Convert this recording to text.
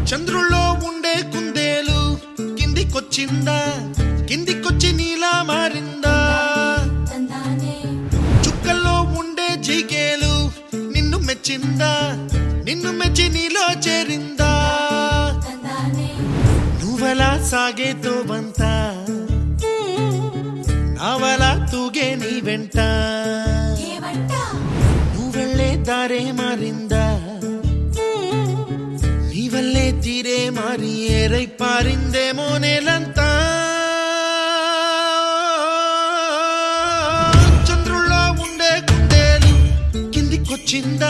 చంద్రుల్లో ఉండే కుందేలు కిందికొచ్చిందా, కిందికొచ్చి నీలా మారిందా? చుక్కల్లో ఉండే జిగేలు నిన్ను మెచ్చిందా, నిన్ను మెచ్చి నీలో చేరిందా? నువ్వలా సాగే తోవంత నావలా తూగే నీ వెంట, నువ్వెళ్ళే దారే మారిందా, నీవల్లే తీరే మారి ఏరై పారిందేమో నేలంతా. చంద్రుల్లో ఉండే కుందేలు కిందికొచ్చిందా,